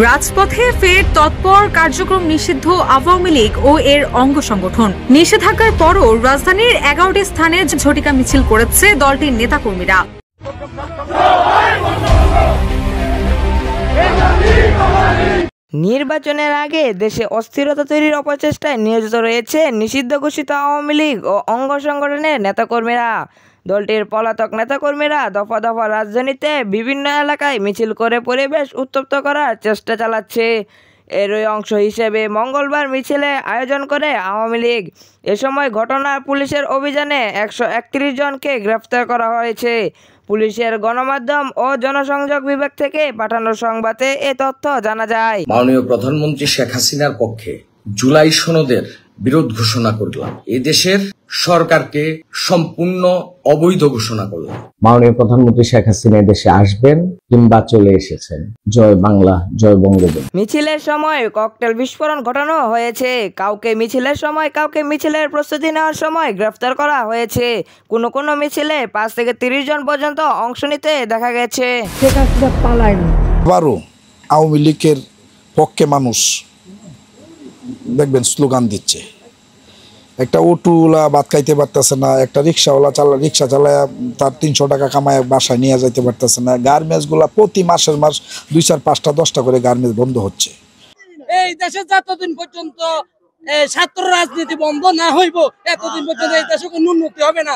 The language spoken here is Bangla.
রাজপথে ফের তৎপর কার্যক্রম নিষিদ্ধ আওয়ামী লীগ ও এর অঙ্গ সংগঠন। নিষেধাজ্ঞার পরও রাজধানীর 11টি স্থানে ঝটিকা মিছিল করেছে দলটির নেতাকর্মীরা। নির্বাচনের আগে দেশে অস্থিরতা তৈরির অপচেষ্টায় নিয়োজিত রয়েছে নিষিদ্ধ ঘোষিত আওয়ামী লীগ ও অঙ্গ সংগঠনের নেতাকর্মীরা। দলটির পলাতক নেতাকর্মীরা দফা দফা রাজধানীতে বিভিন্ন এলাকায় মিছিল করে পরিবেশ উত্তপ্ত করার চেষ্টা চালাচ্ছে। এরই অংশ হিসেবে মঙ্গলবার মিছিলে আয়োজন করে আওয়ামী লীগ। এ সময় ঘটনার পুলিশের অভিযানে 131 জনকে গ্রেফতার করা হয়েছে। পুলিশের গণমাধ্যম ও জনসংযোগ বিভাগ থেকে পাঠানো সংবাদে এ তথ্য জানা যায়। মাননীয় প্রধানমন্ত্রী শেখ হাসিনার পক্ষে জুলাই সনদের বিরোধ ঘোষণা করলাম। এদেশের সরকারকে সম্পূর্ণ অবৈধ ঘোষণা করলাম। মাননীয় প্রধানমন্ত্রী শেখ হাসিনা দেশে আসবেন কিংবা চলে এসেছেন। জয় বাংলা, জয় বঙ্গবন্ধু। মিছিলের সময় ককটেল বিস্ফোরণ ঘটানো হয়েছে। কাউকে মিছিলের সময়, কাউকে মিছিলের প্রস্তুতি নেওয়ার সময় গ্রেফতার করা হয়েছে। কোনো কোনো মিছিলে 5 থেকে 30 জন পর্যন্ত অংশ নিতে দেখা গেছে। আবারও আওয়ামী লীগের পক্ষে মানুষ দেখবেন স্লোগান দিচ্ছে। একটা অটোওয়ালা ভাত খাইতে পারতেছে না, একটা রিক্সা চালায় তার 300 টাকা কামায় বাসায় নিয়ে যাইতে পারতেছে না। গার্মেন্টসগুলা প্রতি মাস 2, 4, 5টা 10টা করে গার্মেন্টস বন্ধ হচ্ছে। এই দেশে যতদিন পর্যন্ত ছাত্র রাজনীতি বন্ধ না হইব, এতদিন পর্যন্ত এই দেশে কোনো উন্নতি হবে না।